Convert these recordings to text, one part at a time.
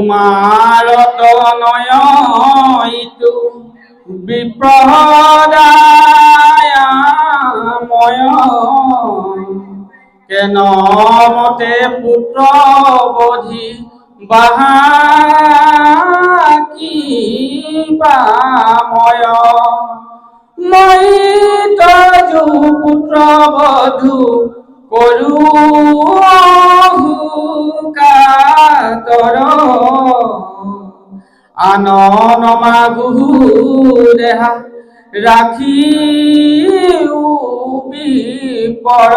মাৰত নয়ইতু বিপ্ৰদায়াময় কেনমতে পুত্ৰ বধি বাহাকি পাময় মই তজু পুত্ৰ বধু কৰু কাতৰ আনন মাগু দেহা ৰাখি বিপৰ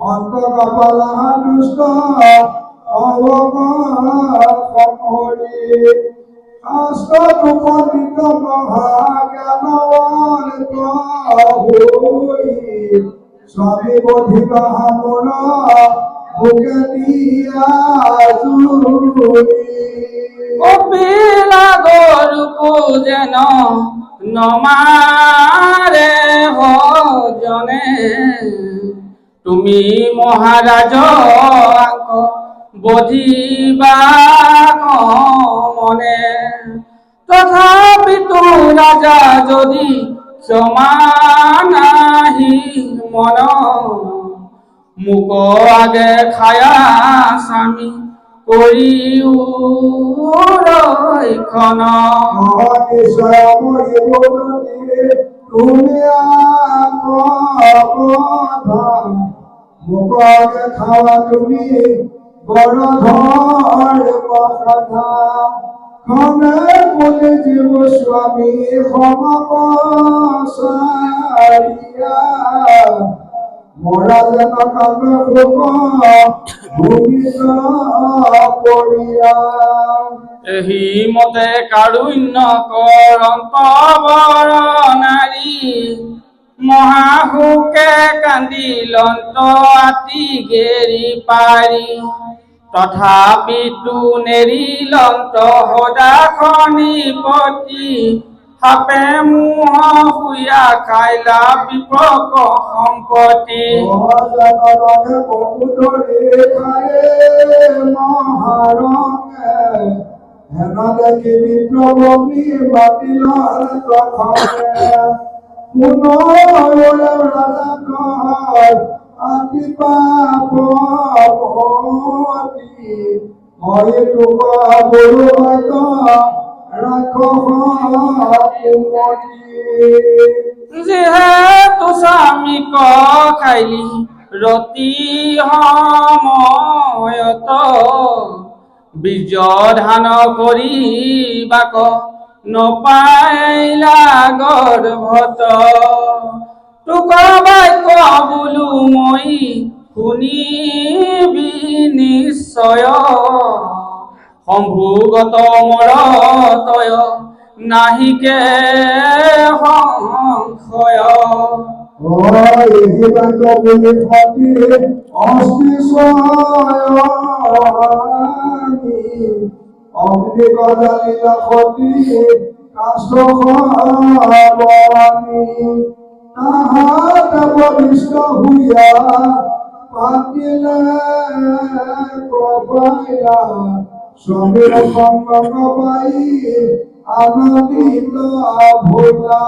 অন্ত কপালা দুষ্ট অবকৰি অষ্টপণ্ডিত মহাজ্ঞানবন্ত হই স্বামী বধিত হামুন বুকে দিয়া জুৰি কপিলা গৰুকো যেন নমাৰে ভজনে তুমি মহাৰাজ বধিবা মনে তথাপিতো ৰাজা যদি ক্ষমা নাহি মন মোক আগে খায়া স্বামী কৰিও ৰক্ষণ তুমি মোক আগে খাওয়া তুমি বড় ধর কথা খনে বলে জীব স্বামী ক্ষমা মরা যেন কান্দ ভূমিত পড়িয়া এহি মতে কাৰুণ্য কৰন্ত বৰ নাৰী মহাহুকে কান্দিলন্ত আতি গেৰি পাৰি তথাপিতো নেৰিলন্ত সদাখনি পতি সাপে মুহ শুয়া খাইলা বিপক সম্পত্তি হেন দেখি বিপ্লবী বাতিল আতি পাপ হয় টুকা বড় রাখ যিহেতু স্বামীক খাইলি ৰতি সময়ত বীজ ধান কৰিবাক নপাইলা গৰ্ভত তোক বাক্য বোলো মই শুনিবি নিশ্চয় সম্ভোগত মৰতয় নাহিকে সংশয় অগ্নি গজালিলা সতী কাষ্ঠ তাহাত বলিষ্ঠ হইয়া পাতিলে কপাইলা স্বামীর সঙ্গ পাই আনন্দিত ভোলা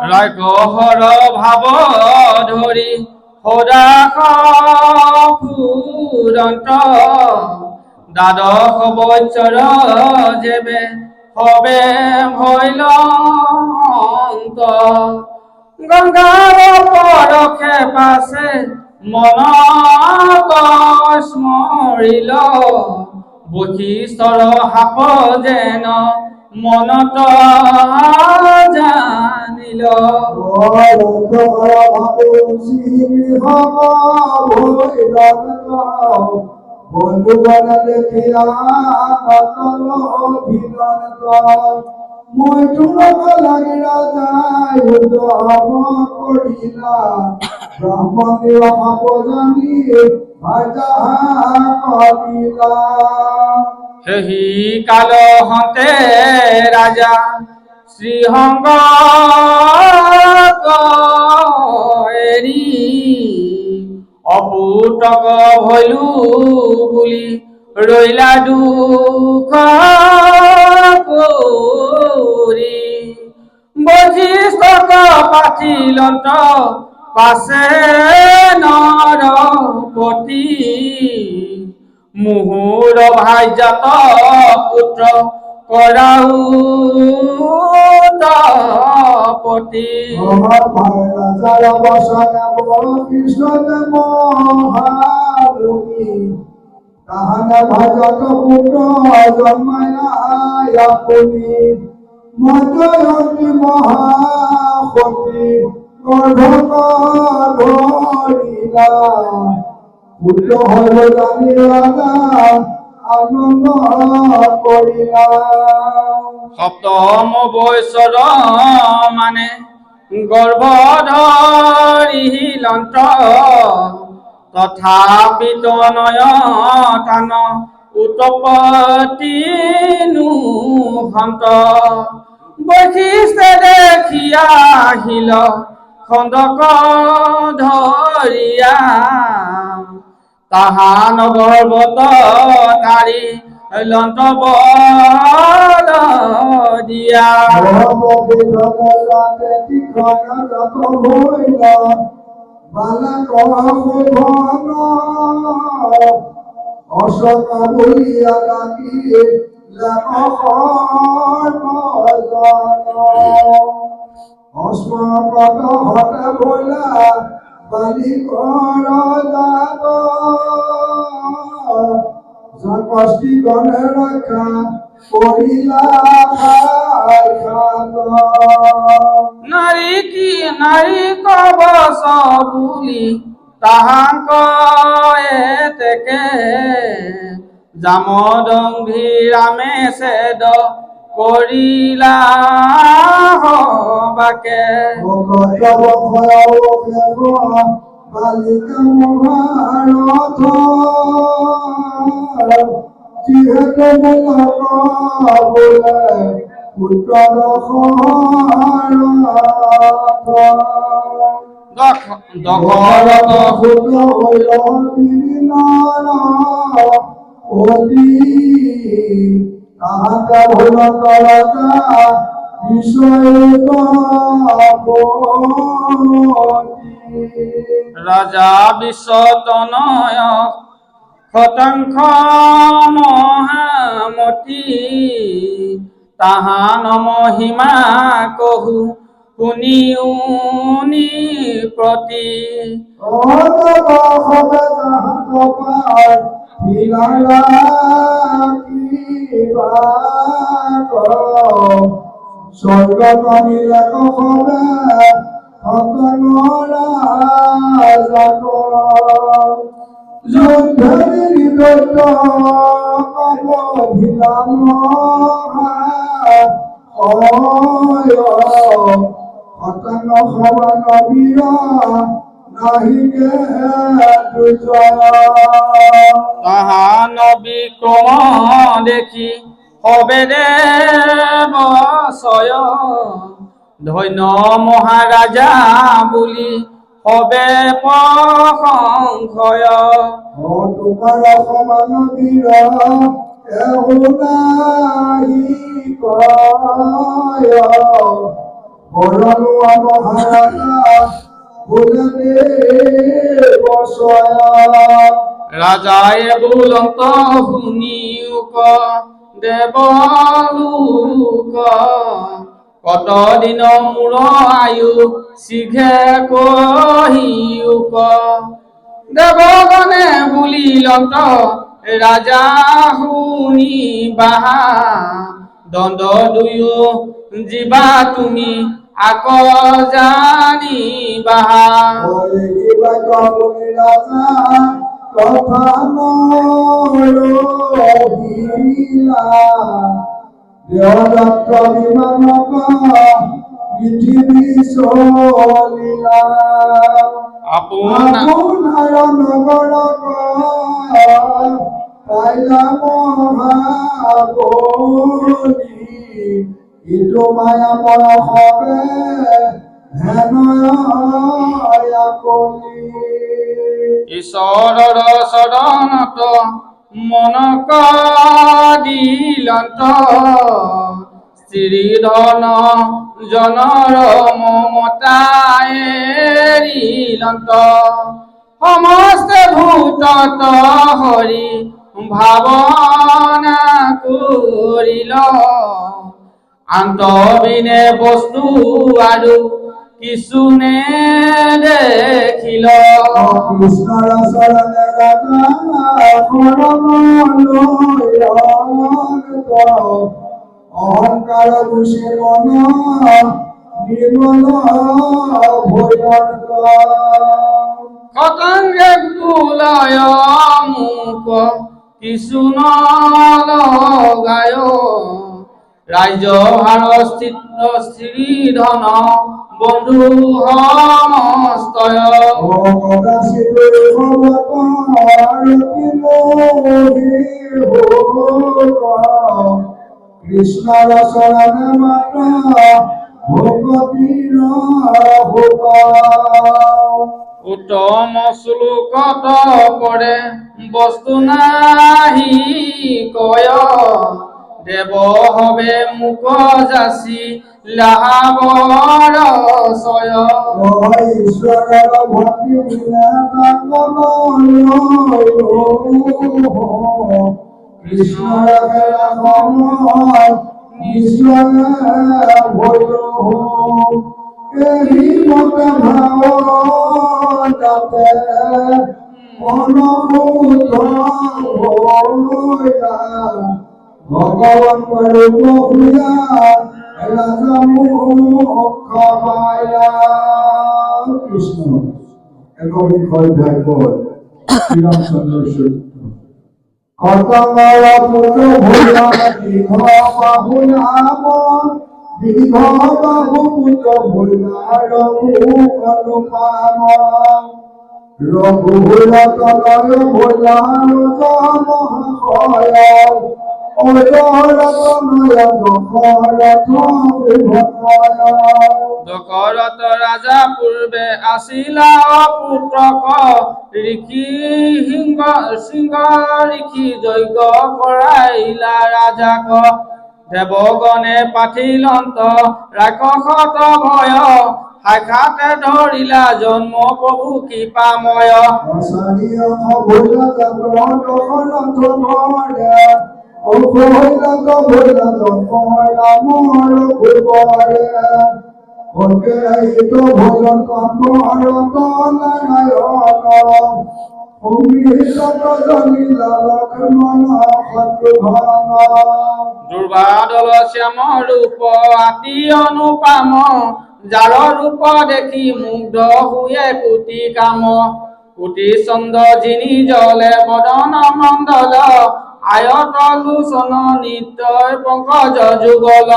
ৰাগহৰ ভাৱ ধৰি সদাস ফুৰন্ত দ্বাদশ বৎসৰ যেবে হবে ভৈলন্ত গংগাৰ পৰশে পাছে মনত স্মৰিল বশিষ্ঠৰ সাপ যেন মনত জানিল বন্ধু বন দেখিয়া অভিনন্দন মই তোমাক লাগিলা যাই কৰিলা ব্ৰহ্মদেৱ সাপ জানি কৰিলা সেহি কাল হতে ৰাজা শ্ৰীসংগ এৰি অপুতক ভৈলো বুলি ৰৈলা দুখ কৰি বশিষ্ঠক পাঠিলন্ত পাছে নৰপতি মুহুৰ ভাইজাত পুত্ৰ কৰাও তপতি আমার ভাই রাজার অবসানে বড় কৃষ্ণদেব মহাভূমি তাহানে ভাজত পুত্র জন্মাইলা আপনি মধ্যয়ন্তী মহাসতী গর্ভক ধরিলা পুত্র হল জানি রাজা আনন্দ করিলা সপ্তম বৈশ্বৰ মানে গৰ্ভধৰিলন্ত তথাপিত নয়তান উৎপত্তিনো হন্ত বশিষ্ঠে দেখিয়া আহিল খণ্ডক ধৰিয়া তাহান গৰ্ভত তাৰি লন্ত বল দিয়া অশোকা বলিয়া ডাকি অস্মাকত হতে বলা বালি কর জাগ কষ্টি গণে রাখা করিলা নারী কবচ বুলি তাহাক এতেকে জামদংঘি ৰামে ছেদ কৰিলা হবাকে বালিকা মহাৰথ যিহেতু বোলে পুত্ৰ দশৰথ পুত্ৰ হইল অতি তাহাতে হল ৰাজা বিষয় ৰাজা বিশ্বতনয় শতাংশ মহামতি তাহান মহিমা কহু শুনিউনি প্ৰতি স্বৰ্গ কমিলে কবে তাহান বিক্ৰম দেখি সবে দেৱচয় ধন্য মহাৰাজা বুলি সবে প্ৰশংসয় তোমাৰ সমান বীৰ বৰনো মহাৰাজা বোলে ৰাজাই বুলন্ত শুনিউক দেৱলোক কত দিন মূৰ আয়ু শীঘ্ৰে কহিউক দেৱগণে বুলিলন্ত ৰাজা শুনি বাহা দণ্ড দুয়ো জীৱা তুমি আক জানি বাহা কথা নহিলা দেহযাত্ৰ বিমানক পৃথিৱী চলিলা আপোনাৰ নগৰক পাইলা মহাবলি ইটো মায়াময় হবে হেনয়া কলি ঈশ্বৰৰ চৰণত মনক দিলন্ত শ্ৰীধন জনৰ মমতা এৰিলন্ত সমস্ত ভূতত হৰি ভাৱনা কৰিল আন্তবিনে বস্তু আৰু কিছু নেদেখিল কৃষ্ণৰ চৰণে অহংকাৰ গুচি মন নিৰ্মল ভৈৰন্ত শতাংগে কুলয় মুক কিছু নলগায় ৰাজ্য ভাৰ শ্ৰীধন বন্ধু সমস্তয় কৃষ্ণৰ চৰণে মাতা ভগতীৰ ভোগ উত্তম শ্লোকত পৰে বস্তু নাহি কয় দেৱ হবে মুক যাচি লাহাবৰ ছয় ঈশ্বৰৰ ভক্তি কৃষ্ণৰ খেলা সময় নিশ্চয় ভৈৰ এই মতে ভাৱ যাতে মনোভূত হৈলা ভগৱান পৰমহীয়া কৃষ্ণ একবিংশ ভাগৱত শ্ৰীৰামচন্দ্ৰ চৰিত্ৰ কৰ্তনৰ পুত্ৰ ভৈয়া দীৰ্ঘ বাহু নাম দীৰ্ঘ বাহু পুত্ৰ ভৈয়া ৰঘুপাম ৰঘুবীৰ তনয় ভৈয়া মহাশয় দশৰথ ৰাজা পূৰ্বে আছিলা পুত্ৰক সিংহ ঋষি যজ্ঞ কৰাইলা ৰাজাক দেৱগণে পাঠিলন্ত ৰাক্ষসত ভয় সাক্ষাতে ধৰিলা জন্ম প্ৰভু কৃপাময় দুৰ্বাদল শ্যাম ৰূপ আতি অনুপাম যাৰ ৰূপ দেখি মুগ্ধ হুয়ে কোটি কাম কোটি চন্দ্ৰ যিনি জলে বদন মণ্ডল আয়ত লোচন নিত্যই পংকজ যুগল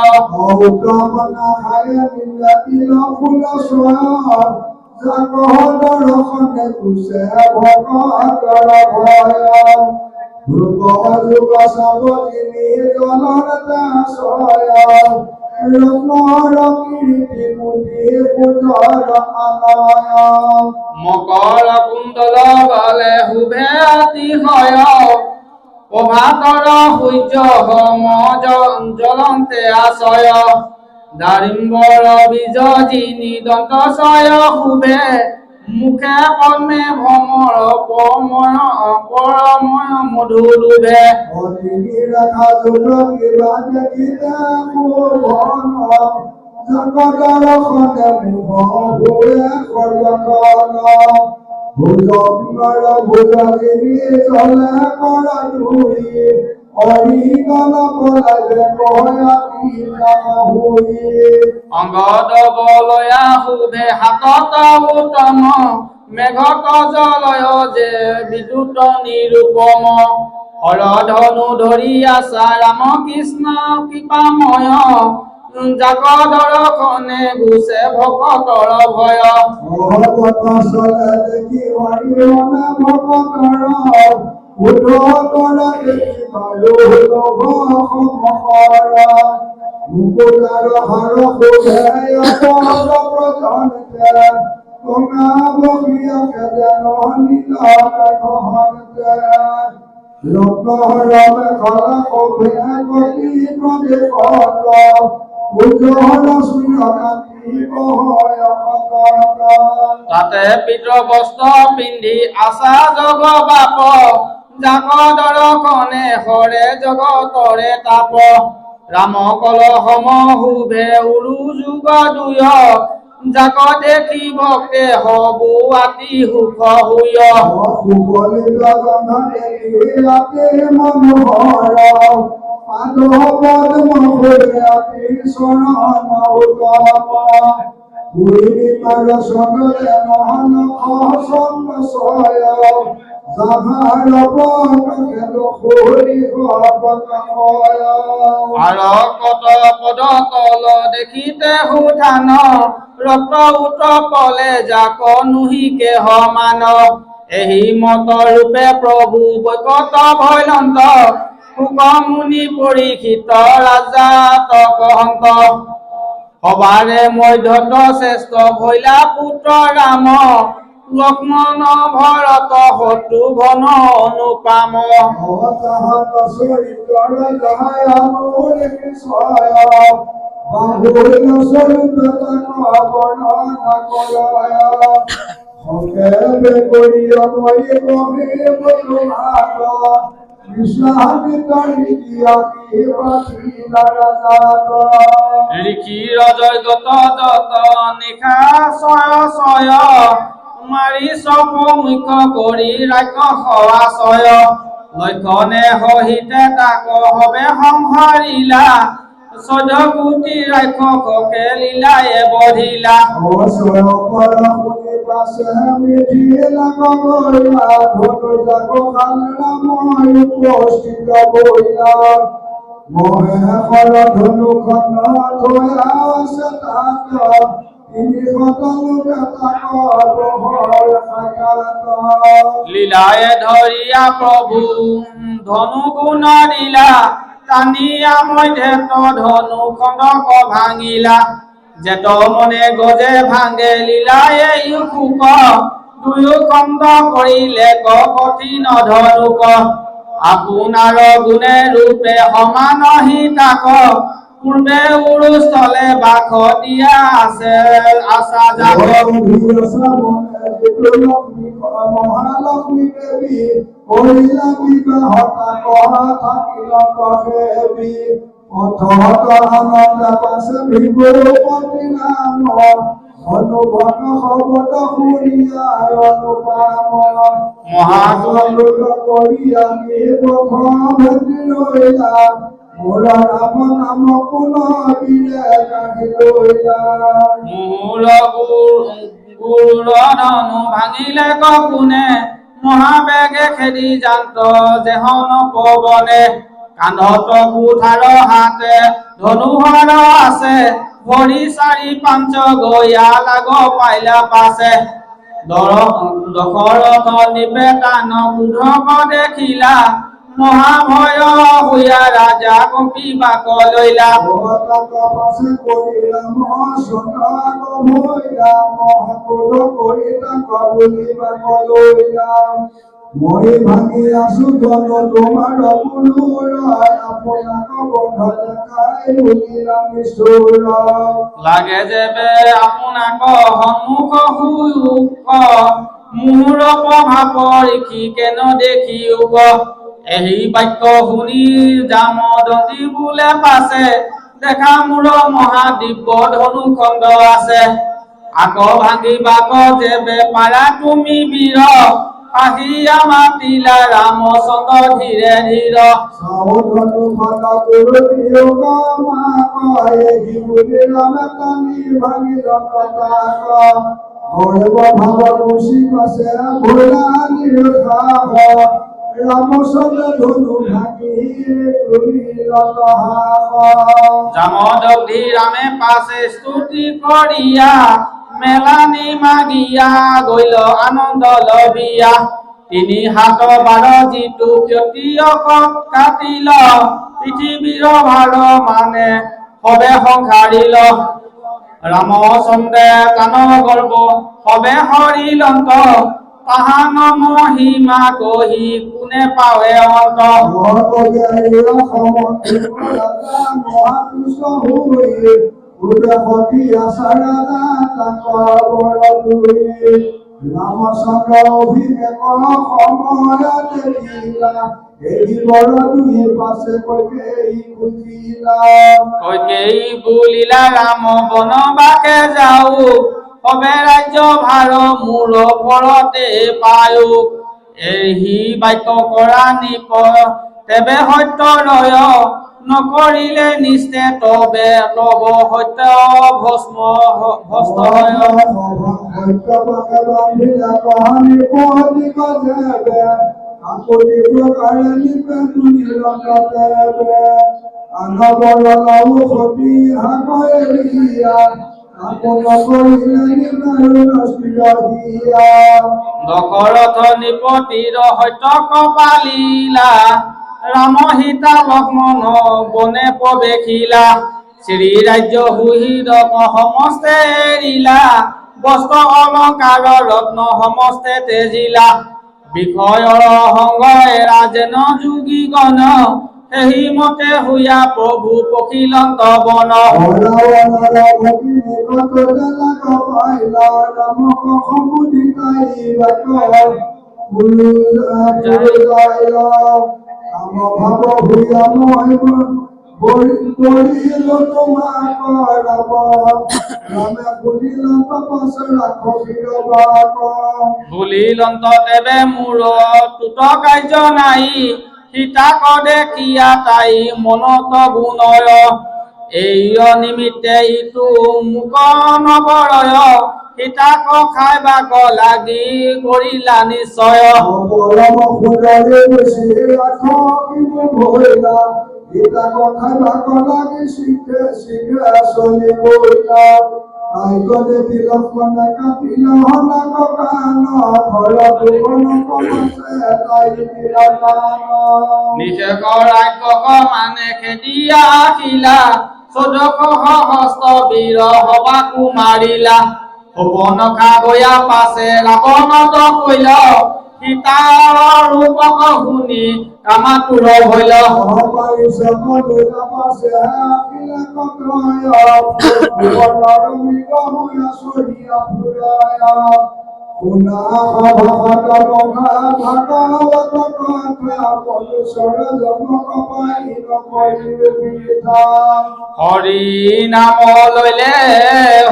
মকৰ কুণ্ডল গলে শুভে অতিশয় প্ৰভাতৰ সূৰ্য সম জ্বলন্তে আশয় দাৰিম্বৰ বীজ যিনি দন্তশয় শুভে মুখে পদ্মে ভ্ৰমৰ পৰময় মধুৰূপে অংগদ বলয়া শুভে হাতত উত্তম মেঘত জলয় যে বিদ্যুত নিৰূপম হৰধনু ধৰি আছা ৰাম কৃষ্ণ কৃপাময় যাক দৰ্শনে গুছে ভকতৰ ভয় মুকুতার হর খোঁজে অপর প্রজনতে তোমরা বহিয়াকে যেন নীলা মেঘহরতে রত্ন রমে খলা কবে গতি প্রদে কত উজ্জ্বল সূর্যকান্তি বহয় অকত তাতে পিত বস্ত্ৰ পিন্ধি আশা জগ বাপ যাক দৰ্শনে হৰে জগতৰে তাপ ৰাম কল সম শুভে উৰু যুগ দুয় যাক দেখি ভক্তে হবু আতি সুখ হুয় সুবলিত গন্ধনে রাতে মনোহর মাধব পদ্মে আতি শরণ উত্তম পূর্ণিমার সগলে মহান সন্ন্যাসয় যাহার পথ হরি ভগতময় আৰু কত পদ তল দেখিতে সুধান ৰক্ত উত পলে যাক নুহিকে সমান এহি মত ৰূপে প্ৰভু বৈকত ভৈলন্ত সুক মুনি পৰীক্ষিত ৰাজা তকহন্ত সবাৰে মধ্যত শ্ৰেষ্ঠ ভৈলা পুত্ৰ ৰাম লক্ষ্মণ ভৰত শত্ৰুঘ্ন অনুপাম অবতাহত চৰিতৰ জয় আমোৰে কৃষ্ণয় বাহুল স্বৰূপ তাক বৰ্ণনা কৰয় সকেবে কৰি মই কবি বলুহাত কৃষ্ণামিতৰ নিতিয়া কি বাচিলা ৰাজাত ঋষি ৰজয়গত যত নিশা ছয় ছয় মাৰি চপ মুখ্য কৰি ৰাক্ষসাশয় লক্ষণে সহিতে তাক হবে সংহাৰিলা 14 কোটি ৰাক্ষসকে লীলায়ে বধিলা অসয় পৰমুনি পাছে মিঠিলা গগৈলা ধনু জাগ খালনা মই উপস্থিত বৈলা মহে হৰ ধনু খন থৈ আছে তাত তিনি সকলোকে তাক বহৰ সাকাত লীলায়ে ধৰিয়া প্ৰভু ধনু গুণ দিলা টানিয়া মধ্যত ধনু খণ্ডক ভাঙিলা যেত মনে গজে ভাঙে লীলায়ে ইউক দুয়ো খণ্ড কৰিলে কঠিন ধনুক আপোনাৰ গুণে ৰূপে সমান হিতাক পূৰ্বে উৰুস্থলে বাস দিয়া আছে আশা যাক মহালক্ষ্মী দেৱী কৰিলা বিবাহ থাকিল কহেবি অথত আনন্দ পাছে বিভূপতি নাম অনুভৱ শব্দ শুনিয়া অনুপাম মহাজলোক কৰি আমি ভেটি ৰৈলা মোৰ ৰাম নাম পুনবিলে কাঢ়ি লৈলা মূল গুৰ ধনু ভাঙিলে কোনে মহাবেগে খেদি যান্ত যেহন পৱনে কান্ধত কুঠাৰ হাতে ধনুহৰ আছে ভৰি 4-5 গয়া লাগ পাইলা পাছে দশৰথ নিবেদান বুধক দেখিলা মহাভয় হুয়া ৰাজা কপিবাক লৈলা পাছে কৰিলা মহাসনা ভৈলা মহাপুৰ কৰি তাক বুলিবাক লৈলা মই ভাঙি আছো ধন তোমাৰ পুনৰ আপোনাক বন্ধ দেখাই বুলিলা নিষ্ঠুৰ লাগে যেবে আপোনাক সন্মুখ হুক মোৰ প্ৰভাৱ ঋষি কেন দেখিউক এহি বাক্য শুনি জামদন্তি বোলে পাছে দেখা মোৰ মহাদিব্য ধনু খণ্ড আছে আকৌ ভাঙিবাক যেবে পাৰা তুমি বীৰ আহিয়া মাতিলা ৰামচন্দ্ৰ ধীৰে ধীৰ সাউধনু ভালা গুৰু বিয়োগ মাক এহি ৰামে টানি ভাঙিল পতাক গৌৰৱ ভাৱ ৰুচি পাছে ভোলা নিৰখাহ ৰামচন্দ্ৰ ধনু ভাঙি তুলিল হাস জামদগ্নি ৰামে পাছে স্তুতি কৰিয়া মেলানি মাগিয়া গৈল আনন্দ লভিয়া 3 হাত 12 যিটো ক্ষতিয়ক কাটিল পৃথিৱীৰ ভাৰ মানে সবে সংসাৰিল ৰামচন্দ্ৰে কান গৰ্ব সবে হৰিলন্ত তাহান মহিমা কহি কোনে পাৱে অন্ত রামচন্দ্র অভিষেক সময়তে দিলা এই বড় দুই পাশে কইকেই খুঁজিলা কইকেই বুলিলা ৰাম বনবাসে যাও সবে ৰাজ্য ভাৰ মূৰ ওপৰতে পায়ো এই বাক্য কৰা নিপ তেবে সত্য ৰয় নকৰিলে নিশ্চে তবে তব সত্য ভস্ম ভস্ত হয় দশৰথ নিপতিৰ সত্য কপালীলা ৰাম সীতা লক্ষ্মণ বনে প্ৰৱেশিলা শ্ৰী ৰাজ্য সুহৃদক সমস্তে এৰিলা বস্ত্ৰ অলংকাৰ ৰত্ন সমস্তে তেজিলা বিষয়ৰ সংগ এৰা যেন যোগীগণ সেই মতে হুয়া প্ৰভু পখিলন্ত বন বুলিলন্ত দেৱে মূৰ তুত কাৰ্য নাই সীতাক দেখিয়া তাই মনত গুণয় এই নিমিত্তে ইটো মুক নবৰয় সীতাক খাইবাক লাগি কৰিলা নিশ্চয় নিষেক ৰাক্ষস মানে খেদিয়া আহিলা ১৪০০ সহস্ৰ বীৰ সবাকো মাৰিলা সপনখা গয়া পাছে ৰাৱণত কৈল সীতাৰ ৰূপক শুনি কামাতুৰ হৈল হৰি নাম লইলে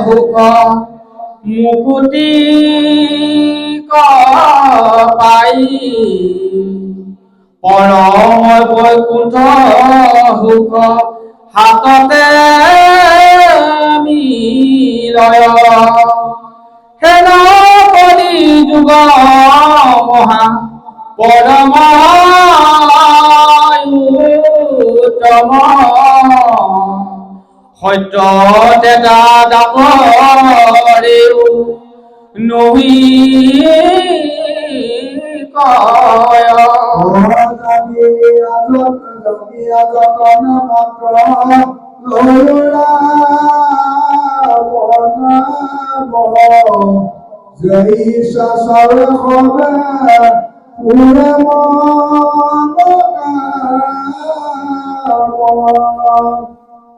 সুখ মুকুতি পাই পৰম বৈকুণ্ঠ সুখ হাততে মিলয় হেন কলি যুগ মহা পৰম উত্তম সত্য তেজা দাপৰেও নহি কয়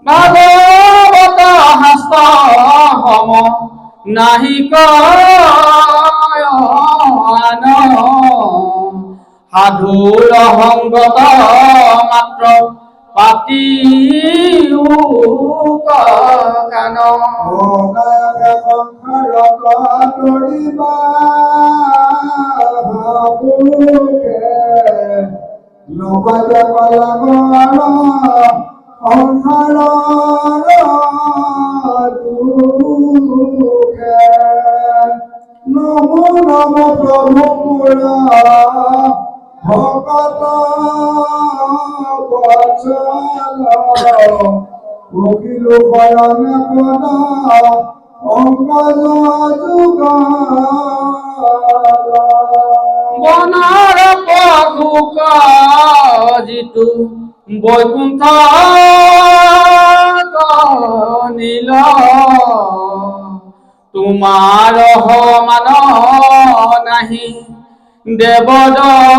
ভাগৱত শাস্ত্ৰ সম নাহি কয়ন সাধুৰ সংগত মাত্ৰ পাতি কান নমো নম প্ৰভু পুৰা ভকত বচল কোকিল বয়ন পদ অঙ্কজ যুগ বনৰ পশুক যিটো বৈকুণ্ঠ নীল তোমাৰ সমান নাহি দেৱ দয়াশীল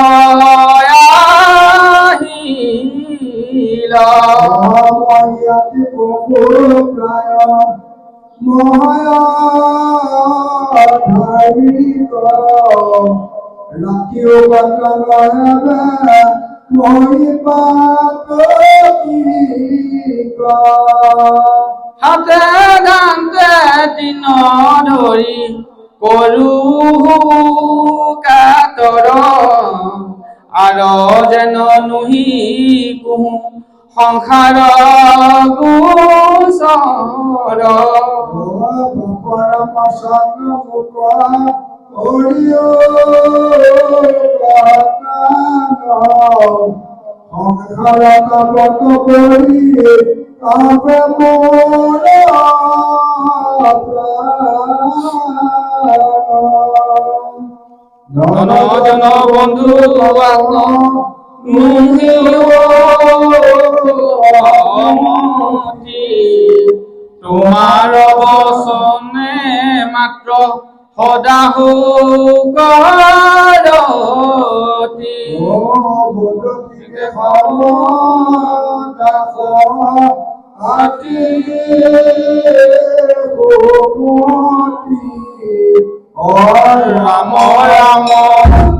মহায়াতি প্ৰভু প্ৰায় মহাধাৰিক ৰাখিও বাংলা মহিপাত হাতে দান্তে দিন ধৰি কৰো কাতৰ আৰু যেন নুহি কুহু সংসাৰ গোচৰ জন জন বন্ধু তোমাৰ বচনে মাত্ৰ সদা সুকৰতি ৰাম ৰাম